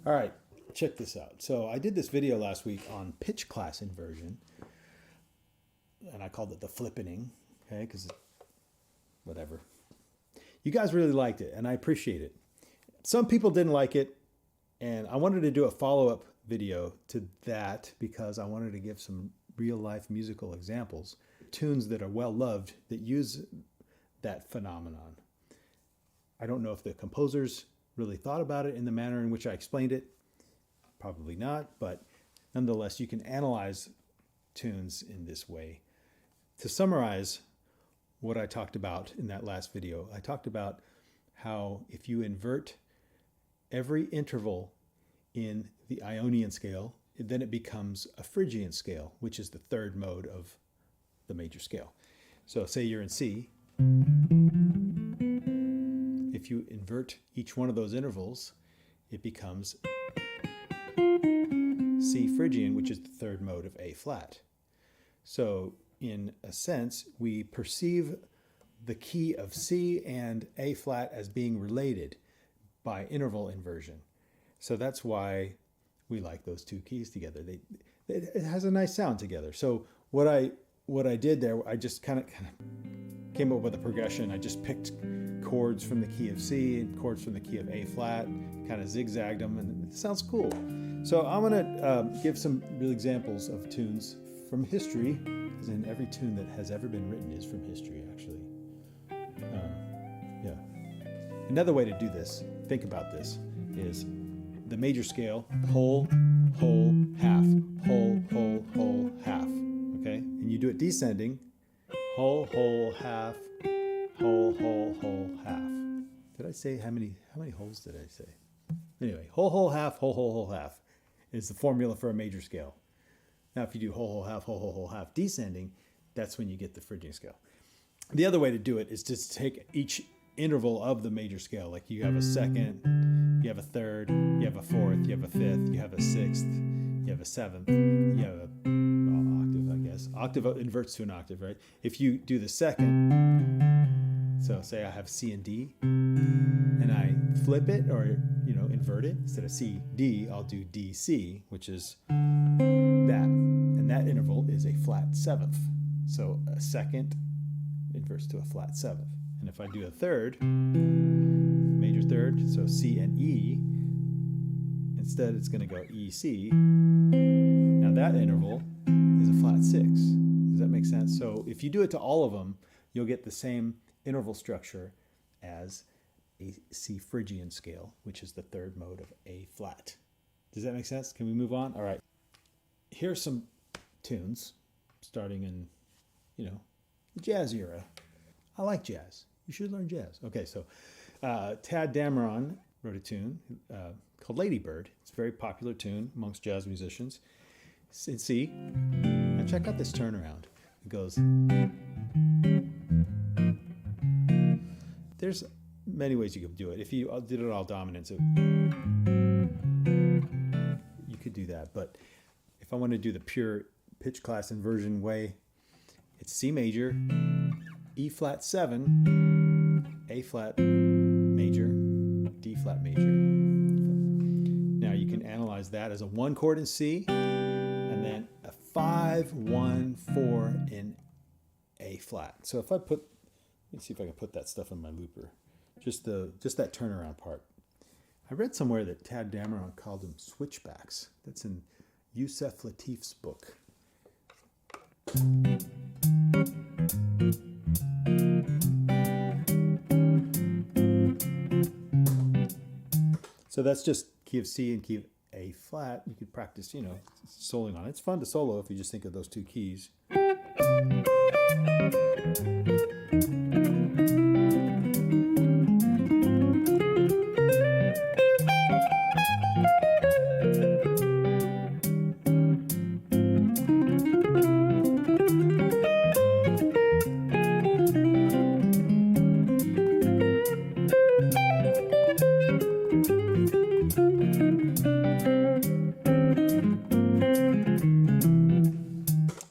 All right, check this out. So I did this video last week on pitch class inversion, and I called it the flippening, okay, because whatever. You guys really liked it, and I appreciate it. Some people didn't like it, and I wanted to do a follow-up video to that because I wanted to give some real-life musical examples, tunes that are well-loved that use that phenomenon. I don't know if the composers really thought about it in the manner in which I explained it. Probably not, but nonetheless, you can analyze tunes in this way. To summarize what I talked about in that last video, I talked about how if you invert every interval in the Ionian scale, then it becomes a Phrygian scale, which is the third mode of the major scale. So say you're in C. If you invert each one of those intervals, it becomes C Phrygian, which is the third mode of A flat. So in a sense, we perceive the key of C and A flat as being related by interval inversion. So that's why we like those two keys together. It has a nice sound together. So what I did there, I just kind of came up with a progression. I just picked chords from the key of C and chords from the key of A flat, kind of zigzagged them, and it sounds cool. So I'm going to give some real examples of tunes from history, because in every tune that has ever been written is from history, actually. Yeah. Another way to do this, think about this, is the major scale, whole, whole, half, whole, whole, whole, half. Okay? And you do it descending, whole, whole, half, whole, whole, whole, half. Did I say how many wholes did I say? Anyway, whole, whole, half, whole, whole, whole, half is the formula for a major scale. Now, if you do whole, whole, half, whole, whole, whole, half descending, that's when you get the Phrygian scale. The other way to do it is just take each interval of the major scale. Like you have a second, you have a third, you have a fourth, you have a fifth, you have a sixth, you have a seventh, you have a octave, I guess. Octave inverts to an octave, right? If you do the second, so say I have C and D, and I flip it or invert it. Instead of C, D, I'll do D, C, which is that. And that interval is a flat seventh. So a second inverts to a flat seventh. And if I do a third, major third, so C and E, instead it's going to go E, C. Now that interval is a flat six. Does that make sense? So if you do it to all of them, you'll get the same interval structure as a C Phrygian scale, which is the third mode of A flat. Does that make sense? Can we move on? All right. Here's some tunes starting in, the jazz era. I like jazz. You should learn jazz. Okay, so Tad Dameron wrote a tune called Lady Bird. It's a very popular tune amongst jazz musicians. It's in C. Now check out this turnaround. It goes... There's many ways you could do it. If you did it all dominant, so you could do that. But if I want to do the pure pitch class inversion way, it's C major, E flat 7, A flat major, D flat major. Now you can analyze that as a 1 chord in C, and then a 5, 1, 4 in A flat. So if I put, let's see if I can put that stuff in my looper. Just that turnaround part. I read somewhere that Tad Dameron called them switchbacks. That's in Yusef Latif's book. So that's just key of C and key of A flat. You could practice, soloing on it. It's fun to solo if you just think of those two keys.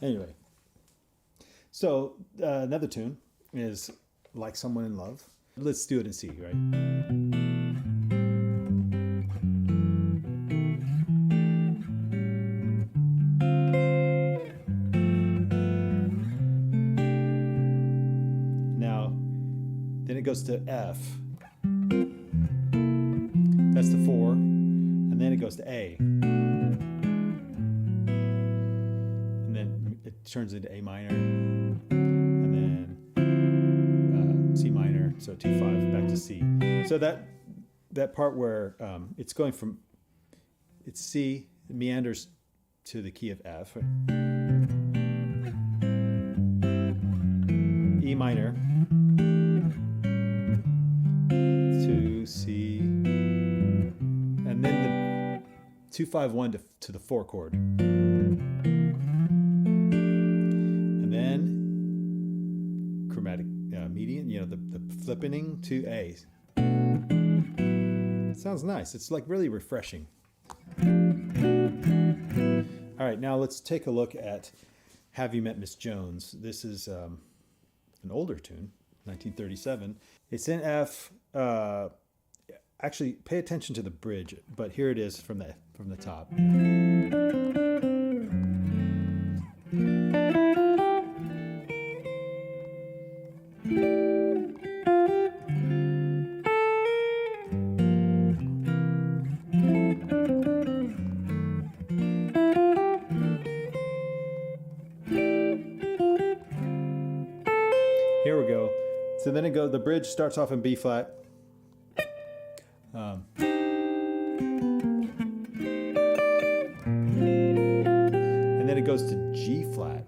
Anyway, so another tune is like someone in love. Let's do it in C, right? Now, then it goes to F. That's the 4. And then it goes to A. And then it turns into A minor. And then C minor. So 2-5 back to C. So that part where it's going from, it's C, it meanders to the key of F. E minor to C, and then the 2-5-1 to the 4 chord, and then chromatic median, the flippening to A. It sounds nice. It's like really refreshing. All right, now let's take a look at Have You Met Miss Jones? This is an older tune, 1937. It's in F. Actually, pay attention to the bridge, but here it is from the top. Here we go. So then the bridge starts off in B flat. And then it goes to G flat.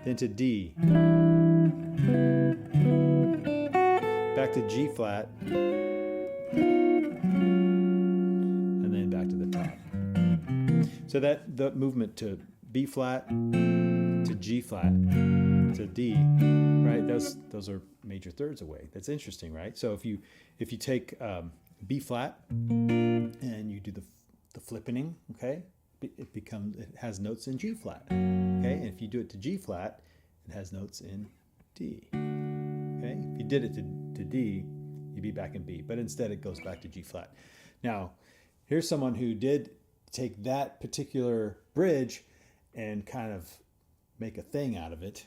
Then to D. Back to G flat. And then back to the top. So the movement to B flat to G flat to D, right? Those are major thirds away. That's interesting, right? So if you take B flat and you do the flippening, okay, it has notes in G flat, okay. And if you do it to G flat, it has notes in D, okay. If you did it to D, you'd be back in B, but instead it goes back to G flat. Now, here's someone who did take that particular bridge and kind of make a thing out of it.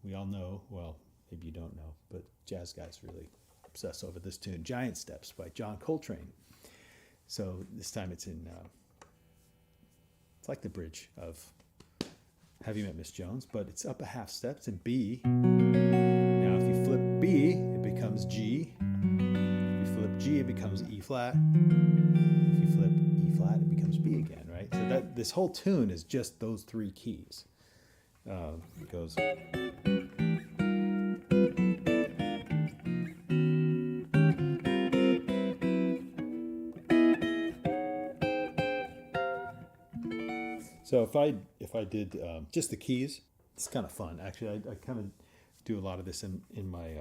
We all know, well, maybe you don't know, but jazz guys really obsess over this tune, Giant Steps by John Coltrane. So this time it's in, it's like the bridge of Have You Met Miss Jones, but it's up a half step, it's in B. Now if you flip B, it becomes G. If you flip G, it becomes E flat. If you flip E flat, it becomes B again, right? So this whole tune is just those 3 keys. It goes. So if I did just the keys, it's kind of fun. Actually, I kind of do a lot of this in my.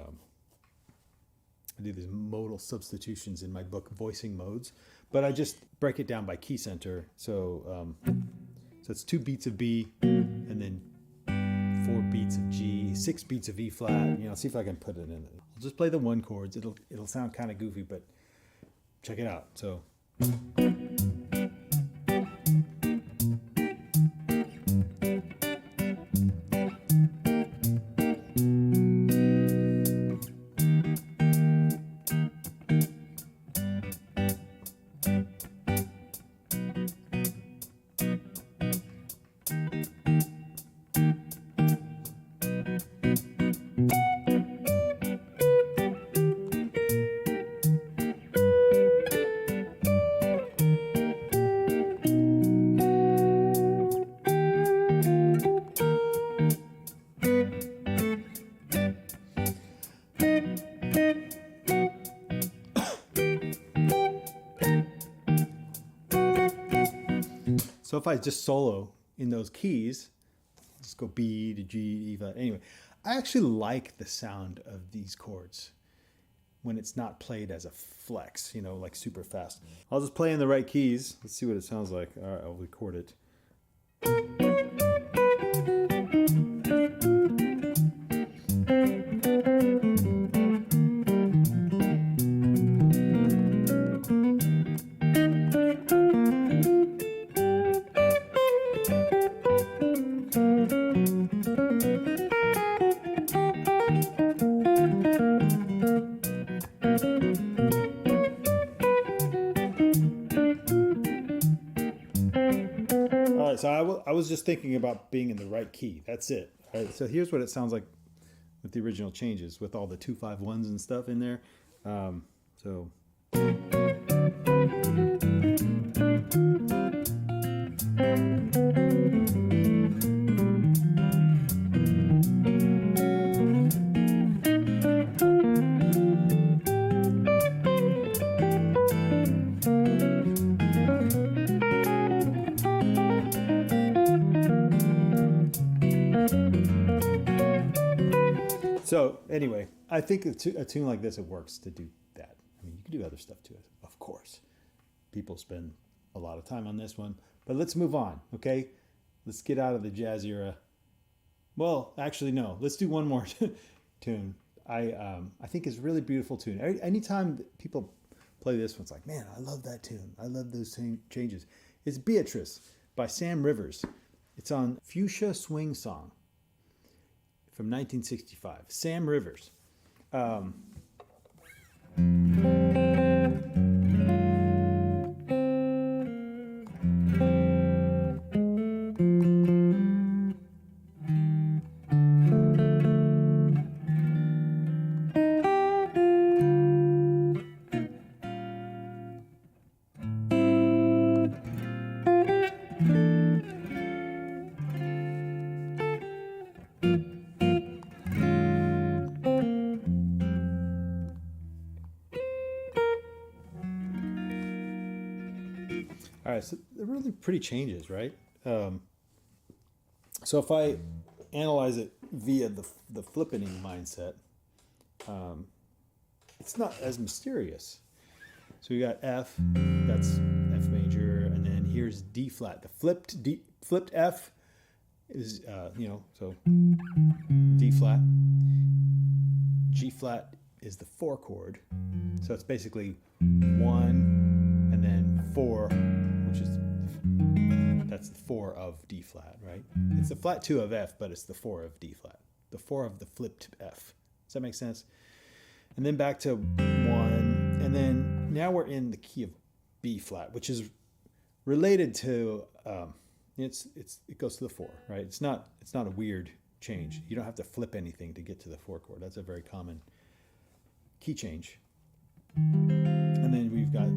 I do these modal substitutions in my book, Voicing Modes, but I just break it down by key center. So it's 2 beats of B, and then 4 beats of G, 6 beats of E flat. See if I can put it in. I'll just play the 1 chords. It'll sound kind of goofy, but check it out. So. So if I just solo in those keys, just go B to G, E flat. Anyway, I actually like the sound of these chords when it's not played as a flex, like super fast. I'll just play in the right keys. Let's see what it sounds like. All right, I'll record it. I was just thinking about being in the right key. That's it. All right, so here's what it sounds like with the original changes, with all the 2-5-1s and stuff in there. So. So anyway, I think a tune like this, it works to do that. I mean, you can do other stuff to it, of course. People spend a lot of time on this one, but let's move on, okay? Let's get out of the jazz era. Well, actually, no. Let's do one more tune. I think it's a really beautiful tune. Anytime people play this one, it's like, man, I love that tune. I love those changes. It's Beatrice by Sam Rivers. It's on Fuchsia Swing Song from 1965. Sam Rivers. All right, so they're really pretty changes, right? So if I analyze it via the flippening mindset, it's not as mysterious. So you got F, that's F major, and then here's D flat. The flipped F is so D flat. G flat is the 4 chord, so it's basically 1 and then 4, which is that's the 4 of D flat, right? It's the flat 2 of F, but it's the 4 of D flat, the 4 of the flipped F. Does that make sense? And then back to 1, and then now we're in the key of B flat, which is related to it goes to the 4, right? It's not a weird change. You don't have to flip anything to get to the 4 chord. That's a very common key change. And then we've got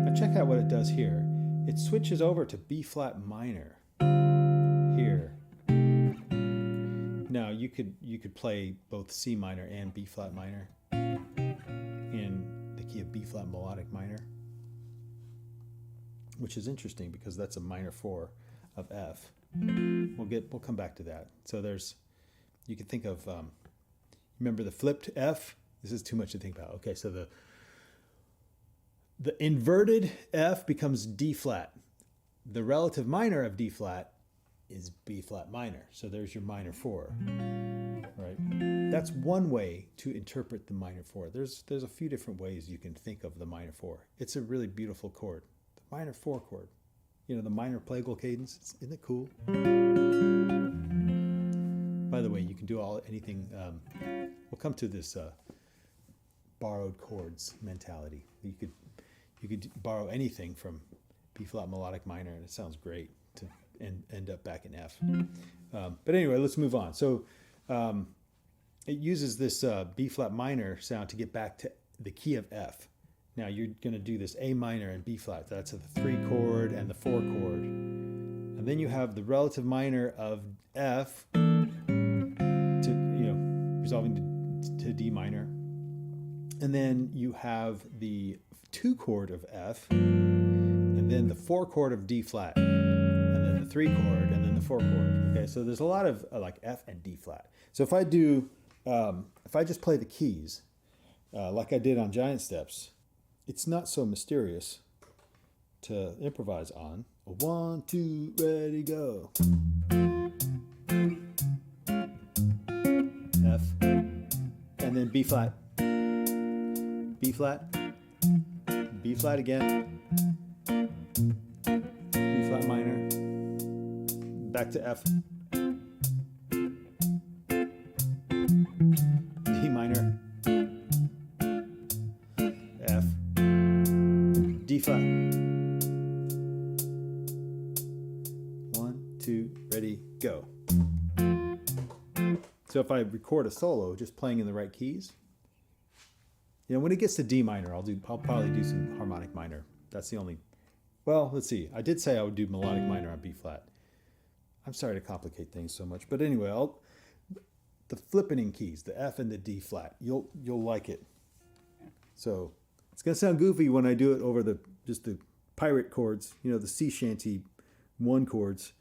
now check out what it does here. It switches over to B flat minor here. Now you could play both C minor and B flat minor in the key of B flat melodic minor, which is interesting because that's a minor 4 of F. We'll come back to that. So you can think of remember the flipped F? This is too much to think about. Okay, so the inverted F becomes D flat. The relative minor of D flat is B flat minor. So there's your minor 4, right? That's one way to interpret the minor 4. There's a few different ways you can think of the minor 4. It's a really beautiful chord. The minor 4 chord. You know, the minor plagal cadence. Isn't it cool? By the way, you can do anything. We'll come to this borrowed chords mentality. You could borrow anything from B flat melodic minor, and it sounds great to end up back in F. But anyway, let's move on. So it uses this B flat minor sound to get back to the key of F. Now you're going to do this A minor and B flat. That's the 3 chord and the 4 chord. And then you have the relative minor of F resolving to D minor. And then you have the 2 chord of F, and then the 4 chord of D flat, and then the 3 chord, and then the 4 chord. Okay, so there's a lot of like F and D flat. So if I just play the keys like I did on Giant Steps, it's not so mysterious to improvise on. 1, 2, ready, go. F, and then B flat, B flat, B flat again, B flat minor, back to F, D minor, F, D flat, ready, go. So if I record a solo, just playing in the right keys, when it gets to D minor, I'll probably do some harmonic minor. That's the only, well, let's see. I did say I would do melodic minor on B flat. I'm sorry to complicate things so much, but anyway, the flippening keys, the F and the D flat, you'll like it. So it's gonna sound goofy when I do it over just the pirate chords, the sea shanty 1 chords.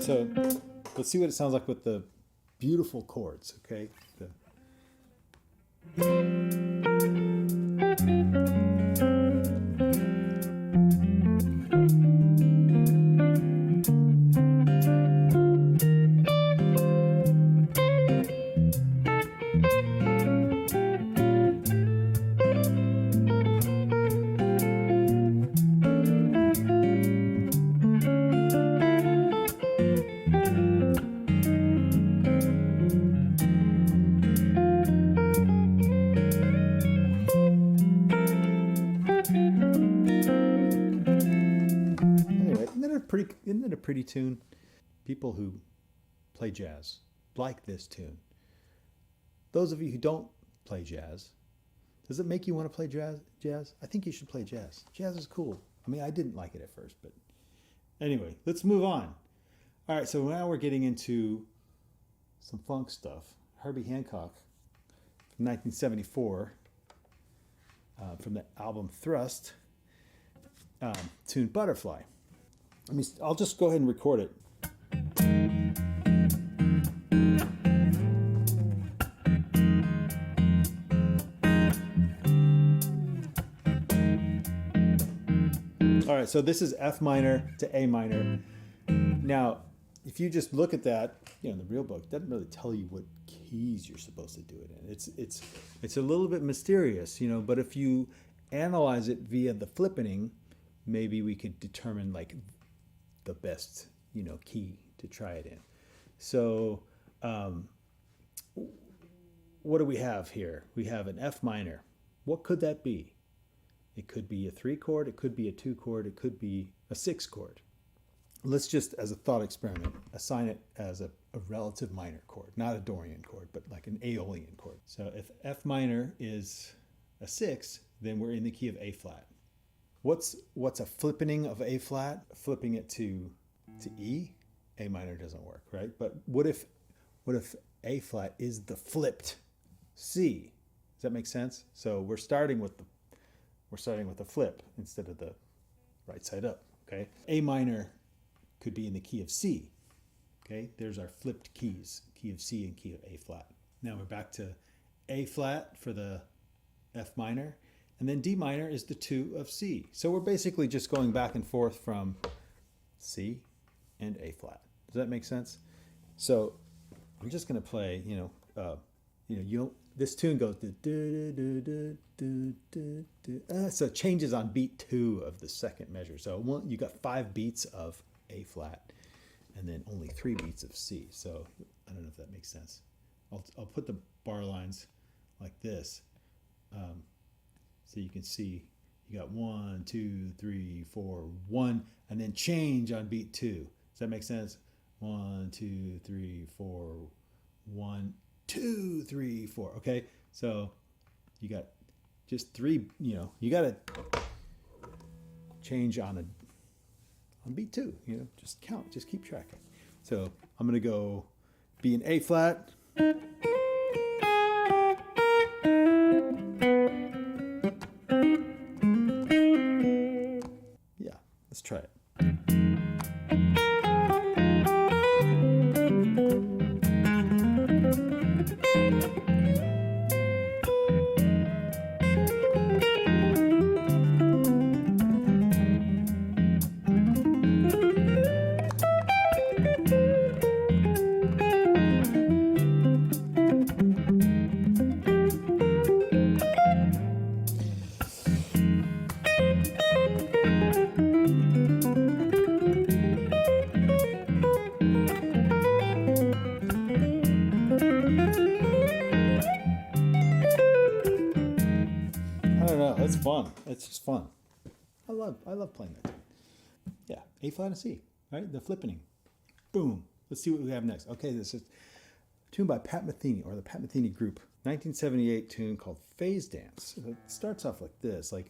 So let's see what it sounds like with the beautiful chords, okay? Isn't it a pretty tune? People who play jazz like this tune. Those of you who don't play jazz, does it make you want to play jazz? I think you should play jazz. Jazz is cool. I mean, I didn't like it at first, but anyway, let's move on. All right, so now we're getting into some funk stuff. Herbie Hancock from 1974, from the album Thrust, tune Butterfly. I'll just go ahead and record it. All right, so this is F minor to A minor. Now, if you just look at that, in the real book, it doesn't really tell you what keys you're supposed to do it in. It's a little bit mysterious, but if you analyze it via the flippening, maybe we could determine the best, key to try it in. So what do we have here? We have an F minor. What could that be? It could be a 3 chord, it could be a 2 chord, it could be a 6 chord. Let's just, as a thought experiment, assign it as a relative minor chord, not a Dorian chord, but like an Aeolian chord. So if F minor is a 6, then we're in the key of A flat. What's a flippening of A flat? Flipping it to E? A minor doesn't work, right? But what if A flat is the flipped C? Does that make sense? So we're starting with the flip instead of the right side up, okay? A minor could be in the key of C, okay? There's our flipped keys, key of C and key of A flat. Now we're back to A flat for the F minor, and then D minor is the 2 of C. So we're basically just going back and forth from C and A flat. Does that make sense? So I'm just going to play, this tune goes so it changes on beat 2 of the second measure. So you got 5 beats of A flat and then only 3 beats of C. So I don't know if that makes sense. I'll put the bar lines like this. So you can see you got 1, 2, 3, 4, 1, and then change on beat 2. Does that make sense? 1, 2, 3, 4, 1, 2, 3, 4. Okay, so you got just 3. You got to change on beat 2. Just count, just keep track. So I'm gonna go B in A flat. Let's try it. fun. It's just fun. I love playing that. Yeah, A flat and C, right? The flippening. Boom. Let's see what we have next. Okay, this is a tune by Pat Metheny, or the Pat Metheny Group. 1978 tune called Phase Dance. It starts off like this, like.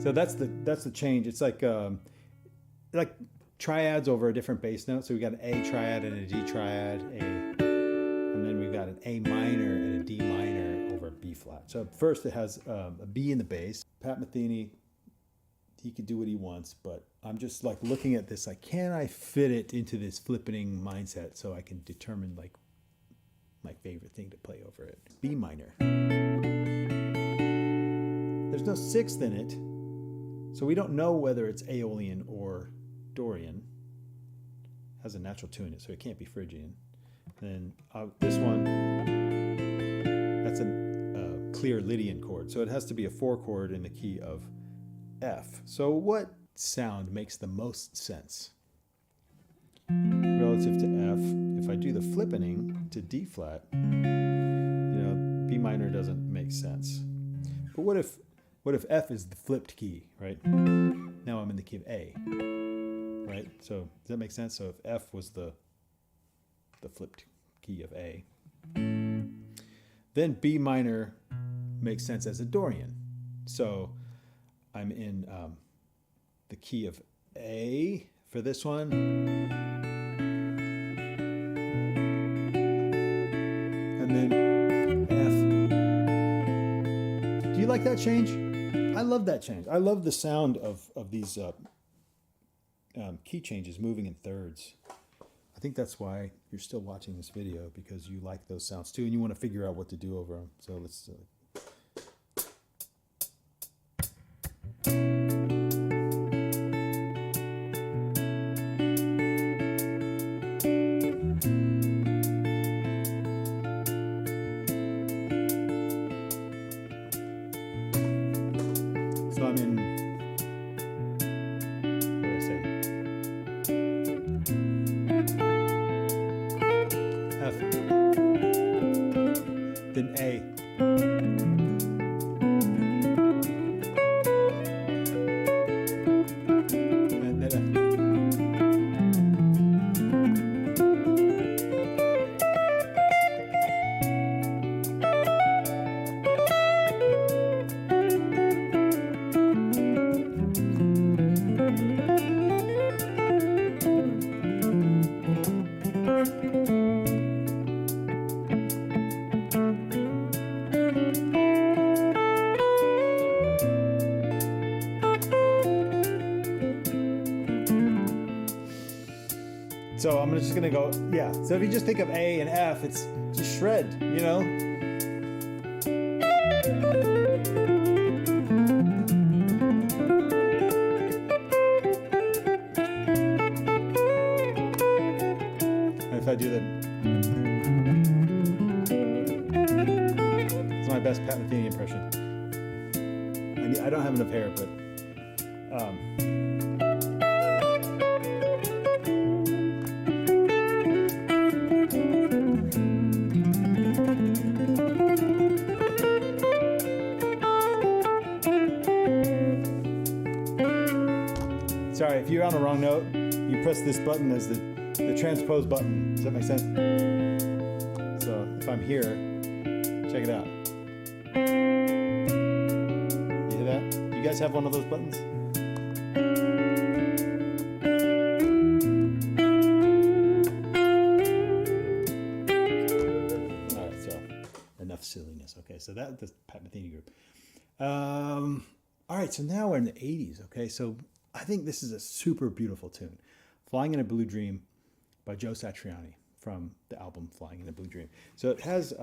So that's the change. It's like triads over a different bass note. So we got an A triad and a D triad, and then we've got an A minor and a D minor over a B flat. So first it has a B in the bass. Pat Metheny, he could do what he wants, but I'm just like looking at this, like, can I fit it into this flippening mindset so I can determine like my favorite thing to play over it. B minor. There's no sixth in it, so we don't know whether it's Aeolian or Dorian. It has a natural two in it, so it can't be Phrygian. Then this one, that's a clear Lydian chord, so it has to be a 4 chord in the key of F. So what sound makes the most sense relative to F? If I do the flippening to D flat, B minor doesn't make sense. But what if F is the flipped key, right? Now I'm in the key of A, right? So does that make sense? So if F was the flipped key of A, then B minor makes sense as a Dorian. So I'm in the key of A for this one. And then F. Do you like that change? I love that change. I love the sound of these key changes moving in thirds. I think that's why you're still watching this video, because you like those sounds too, and you want to figure out what to do over them. So let's... So I'm in, what did I say? F. Then A. And then F. So I'm just gonna go, yeah. So if you just think of A and F, it's just shred, you know? And if I do that, it's my best Pat Metheny impression. I don't have enough hair, but sorry, if you're on the wrong note, you press this button as the transpose button. Does that make sense? So if I'm here, check it out. You hear that? You guys have one of those buttons? All right, so enough silliness. Okay, so that's the Pat Metheny Group. All right, so now we're in the 80s. Okay, so I think this is a super beautiful tune. Flying in a Blue Dream by Joe Satriani from the album Flying in a Blue Dream. So it has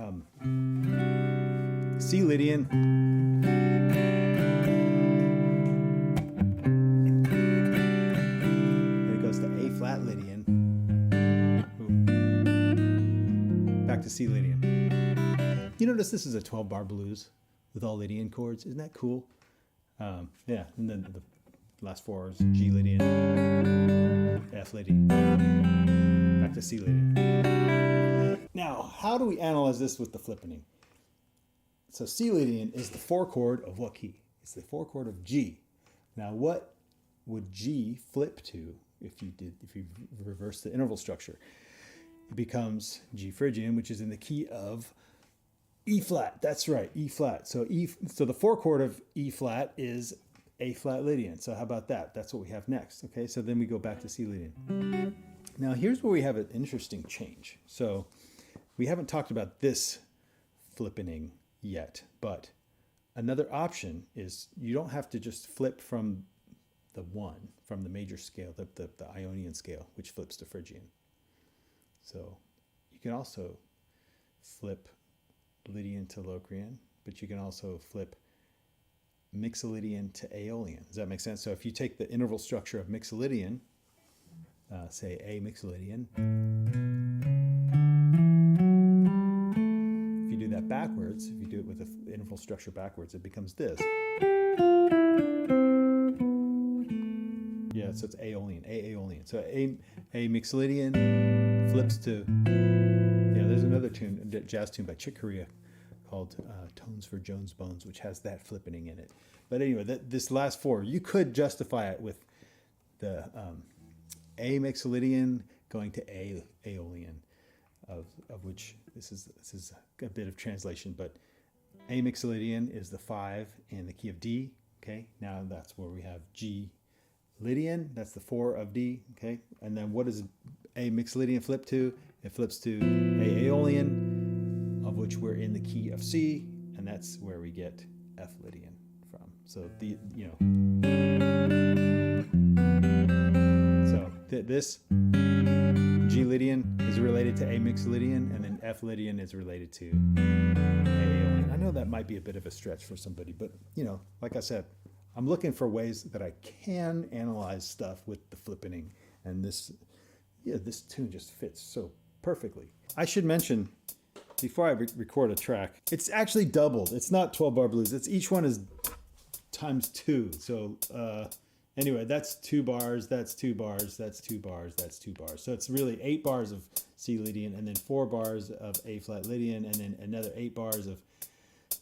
C Lydian, then it goes to A flat Lydian, back to C Lydian. You notice this is a 12-bar blues with all Lydian chords. Isn't that cool? Yeah, and then the last 4 is G Lydian, F Lydian, back to C Lydian. Now, how do we analyze this with the flippening? So C Lydian is the 4 chord of what key? It's the 4 chord of G. Now, what would G flip to if you reverse the interval structure? It becomes G Phrygian, which is in the key of E flat. That's right, E flat. So the 4 chord of E flat is A flat Lydian. So how about that? That's what we have next. Okay, so then we go back to C Lydian. Now here's where we have an interesting change. So we haven't talked about this flippening yet, but another option is you don't have to just flip from the 1, from the major scale, the Ionian scale, which flips to Phrygian. So you can also flip Lydian to Locrian, but you can also flip Mixolydian to Aeolian. Does that make sense? So if you take the interval structure of Mixolydian, say A Mixolydian, if you do that backwards, if you do it with the interval structure backwards, it becomes this. Yeah, so it's Aeolian, Aeolian. So A Mixolydian flips to, yeah, there's another tune, a jazz tune by Chick Corea called Tones for Jones Bones, which has that flippening in it. But anyway, this last 4, you could justify it with the A Mixolydian going to Aeolian, of which this is a bit of translation, but A Mixolydian is the 5 in the key of D. Okay, now that's where we have G Lydian, that's the 4 of D. Okay, and then what does A Mixolydian flip to? It flips to A Aeolian, of which we're in the key of C, and that's where we get F Lydian from. So this G Lydian is related to A Mixolydian, and then F Lydian is related to A Aeolian. I know that might be a bit of a stretch for somebody, but like I said, I'm looking for ways that I can analyze stuff with the flippening, and this tune just fits so perfectly. I should mention, before I record a track, it's actually doubled. It's not 12-bar blues. Each one is times 2. So anyway, that's 2 bars, that's 2 bars, that's 2 bars, that's 2 bars. So it's really 8 bars of C Lydian, and then 4 bars of A flat Lydian, and then another 8 bars of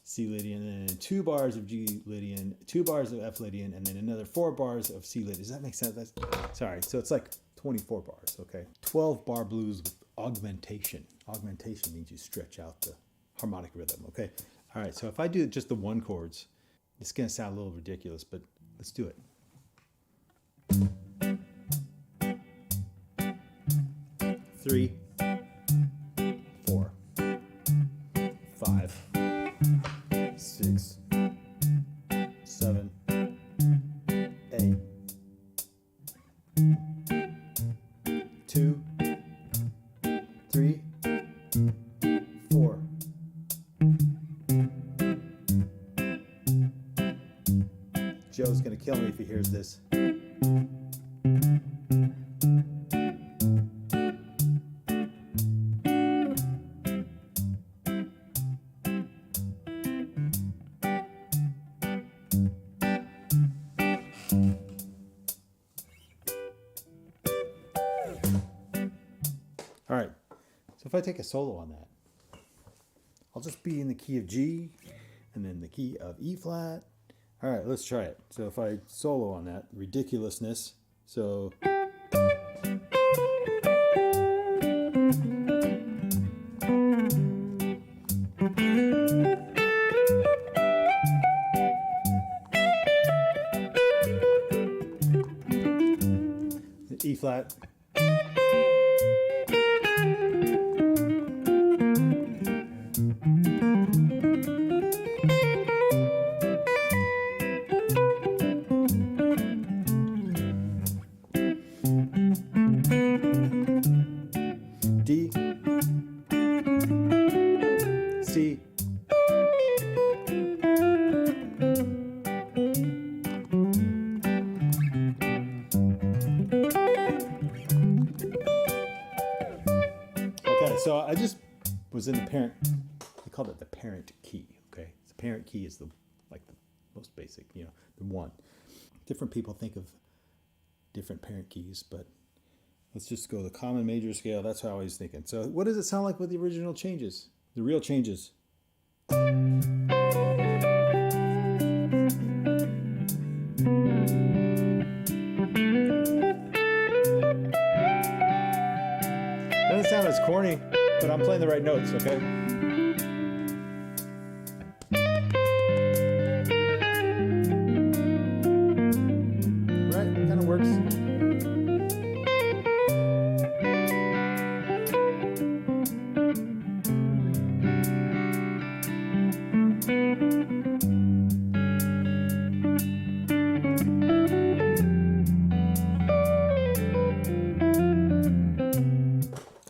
C Lydian, and then 2 bars of G Lydian, 2 bars of F Lydian, and then another 4 bars of C Lydian. Does that make sense? Sorry. So it's like 24 bars, okay? 12-bar blues with augmentation. Augmentation means you stretch out the harmonic rhythm, okay? All right, so if I do just the 1 chords, it's going to sound a little ridiculous, but let's do it. 3, 4, 5, 6, 7, 8, 2, 3, 4. Joe's gonna kill me if he hears this. All right, so if I take a solo on that, I'll just be in the key of G and then the key of E flat. All right, let's try it. So if I solo on that, ridiculousness. So E flat. D, C, okay, so I just was in the parent, they called it the parent key, okay? The parent key is the most basic, the 1. Different people think of different parent keys, but Let's just go the common major scale. That's how I was thinking. So what does it sound like with the original changes? The real changes. Doesn't sound as corny, but I'm playing the right notes, okay? Right, kind of works.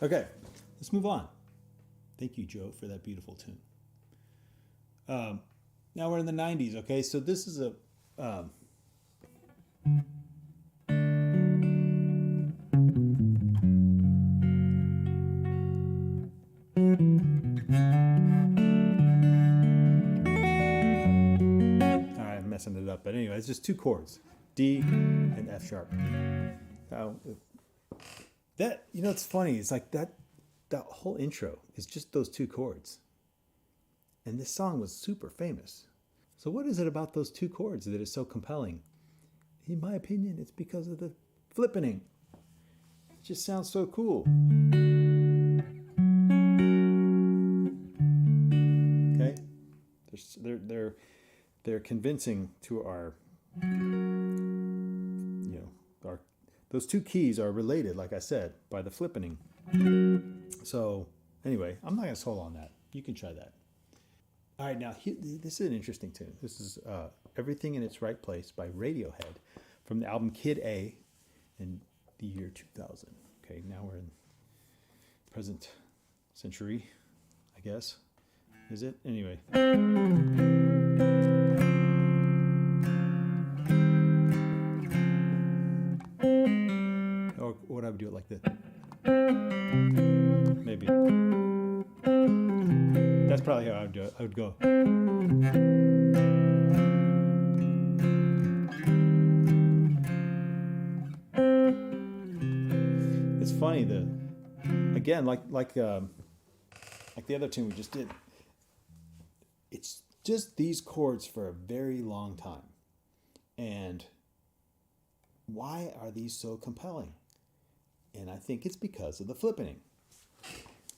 Okay, let's move on. Thank you, Joe, for that beautiful tune. Now we're in the 90s, okay? So this is a... I'm messing it up, but anyway, it's just two chords, D and F sharp. That, you know, it's funny. It's like that whole intro is just those two chords. And this song was super famous. So what is it about those two chords that is so compelling? In my opinion, it's because of the flippening. It just sounds so cool. Okay? They're convincing to our, those two keys are related, like I said, by the flippening. So anyway, I'm not going to solo on that. You can try that. All right, now this is an interesting tune. This is Everything in Its Right Place by Radiohead from the album Kid A in the year 2000. Okay, now we're in present century, I guess. Is it? Anyway. Or would I do it like this? Maybe. That's probably how I would do it. I would go. It's funny, again, like the other tune we just did. It's just these chords for a very long time. And why are these so compelling? And I think it's because of the flippening.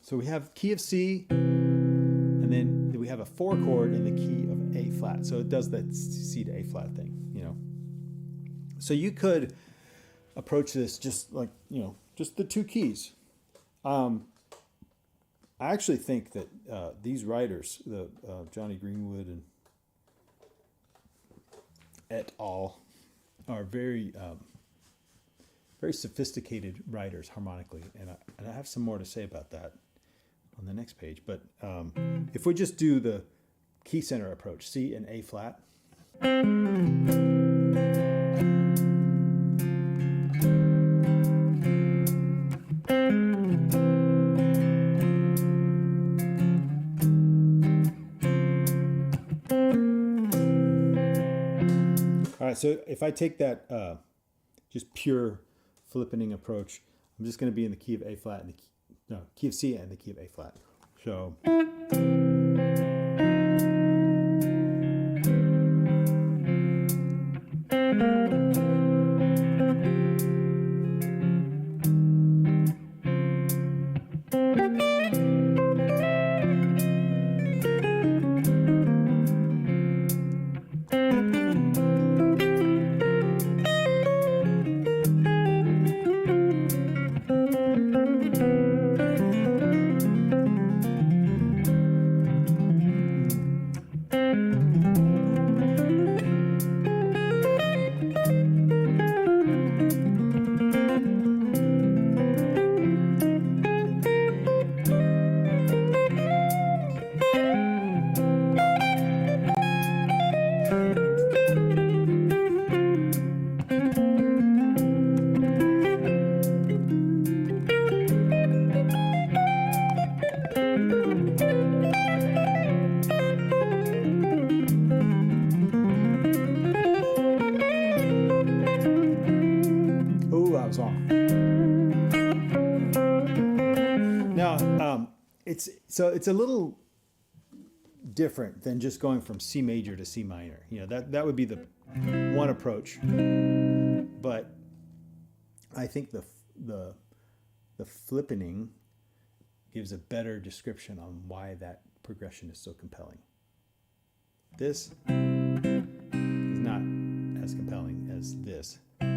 So we have key of C, and then we have a 4 chord in the key of A flat. So it does that C to A flat thing, you know. So you could approach this just like, just the two keys. I actually think that these writers, Johnny Greenwood and et al., are very sophisticated writers harmonically, and I have some more to say about that on the next page. But if we just do the key center approach, C and A flat. All right, so if I take that just pure flippening approach, I'm just going to be in the key of A flat and key of C and the key of A flat. So So it's a little different than just going from C major to C minor. That would be the one approach. But I think the flippening gives a better description on why that progression is so compelling. This is not as compelling as this. Okay?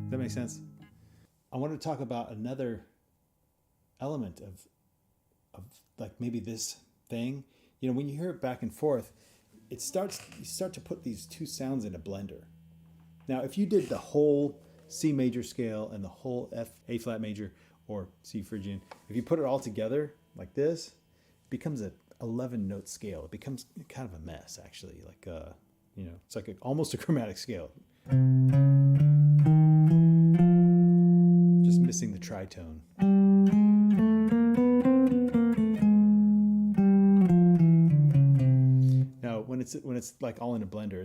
Does that make sense? I want to talk about another element of like maybe this thing. When you hear it back and forth, you start to put these two sounds in a blender. Now, if you did the whole C major scale and the whole A flat major or C Phrygian, if you put it all together like this, it becomes a 11 note scale. It becomes kind of a mess, actually. Like it's like almost a chromatic scale. Just missing the tritone. Now, when it's like all in a blender,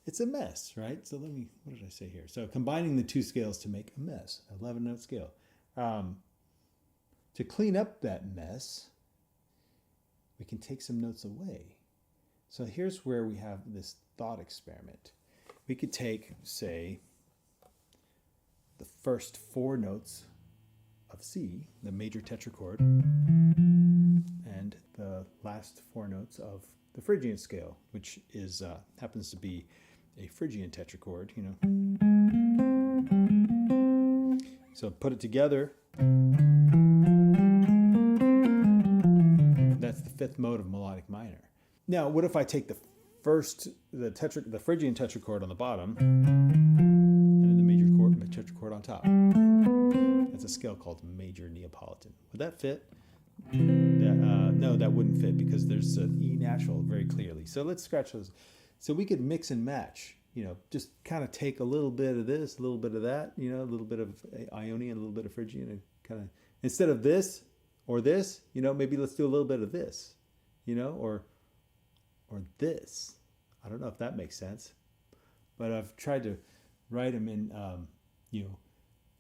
it's a mess, right? So what did I say here? So combining the two scales to make a mess, 11 note scale. To clean up that mess, we can take some notes away. So here's where we have this thought experiment. We could take, say, the first 4 notes of C, the major tetrachord, and the last 4 notes of the Phrygian scale, which is happens to be a Phrygian tetrachord, So put it together. That's the 5th mode of melodic minor. Now, what if I take the Phrygian tetrachord on the bottom, and then the major tetrachord on top? That's a scale called major Neapolitan. Would that fit? No, that wouldn't fit because there's an E natural very clearly. So let's scratch those. So we could mix and match, just kind of take a little bit of this, a little bit of that, a little bit of Ionian, a little bit of Phrygian, and kind of, instead of this or this, maybe let's do a little bit of this, or this. I don't know if that makes sense, but I've tried to write them in,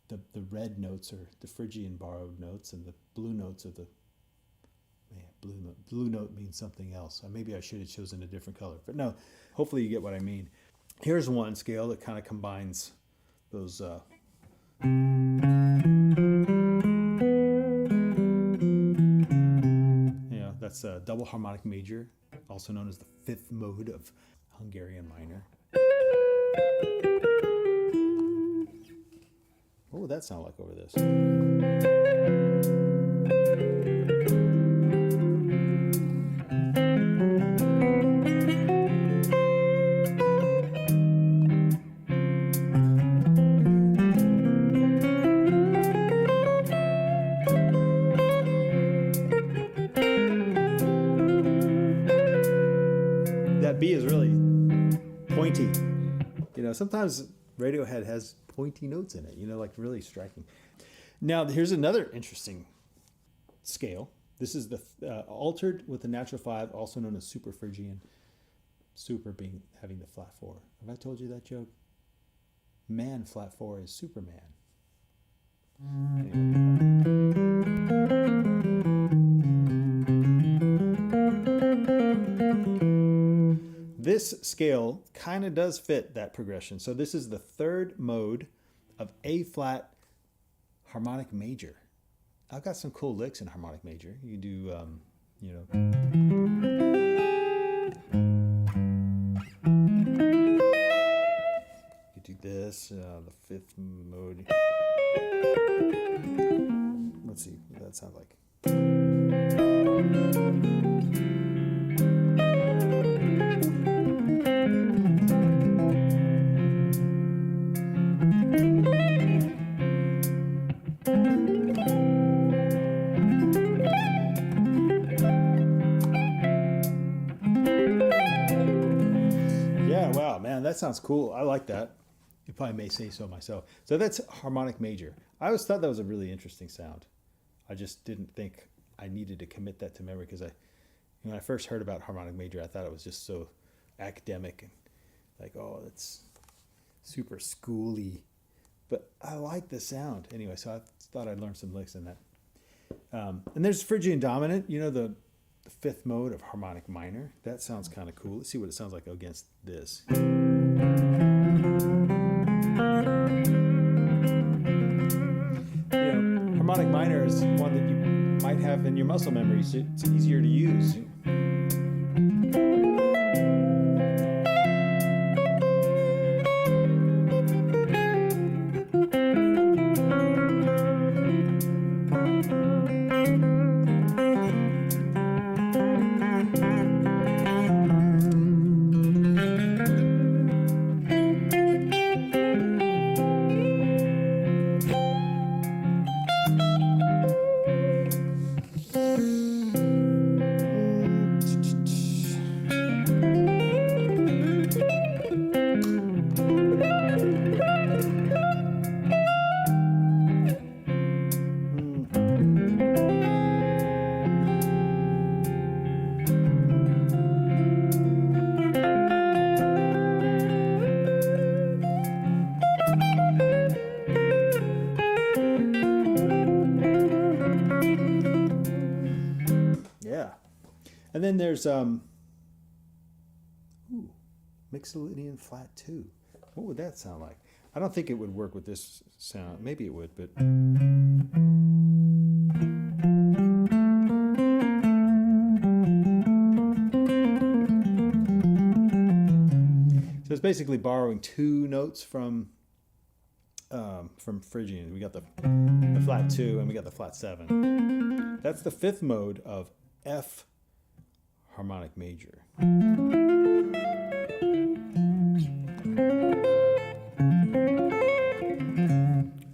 the red notes are the Phrygian borrowed notes, and the blue notes are the blue note means something else. Maybe I should have chosen a different color, but no, hopefully you get what I mean. Here's one scale that kind of combines those that's a double harmonic major, also known as the 5th mode of Hungarian minor. What would that sound like over this? That B is really pointy. Sometimes Radiohead has pointy notes in it, like really striking. Now, here's another interesting scale. This is the altered with the natural 5, also known as super Phrygian. Super having the flat 4. Have I told you that joke? Man flat 4 is Superman. This scale kind of does fit that progression. So this is the 3rd mode of A flat harmonic major. I've got some cool licks in harmonic major. You can do, you do this, the 5th mode. Let's see what that sounds like. That sounds cool. I like that, if I may say so myself. So that's harmonic major. I always thought that was a really interesting sound. I just didn't think I needed to commit that to memory because when I first heard about harmonic major, I thought it was just so academic and like, oh, it's super schooly. But I like the sound. Anyway, so I thought I'd learn some licks in that. And there's Phrygian dominant, you know, the fifth mode of harmonic minor. That sounds kind of cool. Let's see what it sounds like against this. Harmonic minor is one that you might have in your muscle memory, so it's easier to use. And then there's Mixolydian flat 2. What would that sound like? I don't think it would work with this sound. Maybe it would, but so it's basically borrowing two notes from Phrygian. We got the flat 2 and we got the flat 7. That's the fifth mode of F harmonic major. I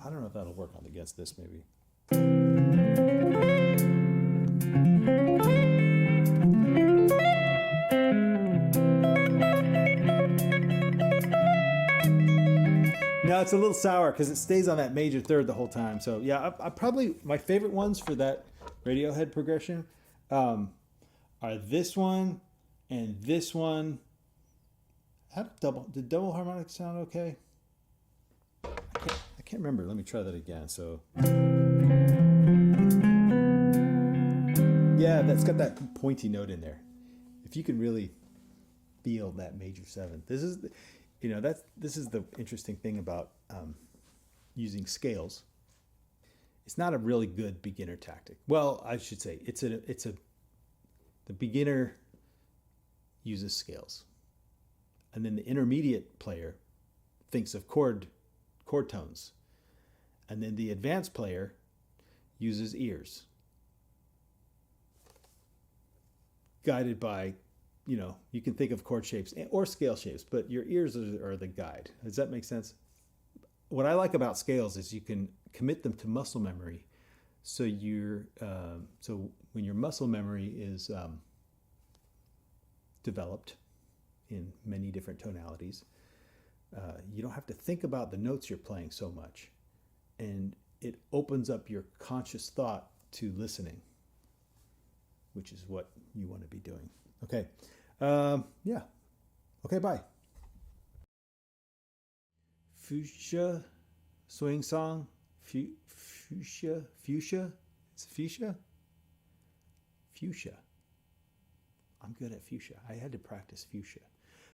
don't know if that'll work on against this maybe. No, it's a little sour because it stays on that major third the whole time. So yeah, I probably, my favorite ones for that Radiohead progression are this one and this one. Did double harmonic sound okay? I can't remember. Let me try that again. So yeah, that's got that pointy note in there. If you can really feel that major 7, this is the interesting thing about using scales. It's not a really good beginner tactic. Well, I should say the beginner uses scales, and then the intermediate player thinks of chord tones, and then the advanced player uses ears, guided by, you can think of chord shapes or scale shapes, but your ears are the guide. Does that make sense? What I like about scales is you can commit them to muscle memory. So so when your muscle memory is developed in many different tonalities, you don't have to think about the notes you're playing so much, and it opens up your conscious thought to listening, which is what you want to be doing. Okay. Yeah. Okay, bye. Fuchsia swing song. Fuchsia. It's fuchsia. Fuchsia. I'm good at fuchsia. I had to practice fuchsia.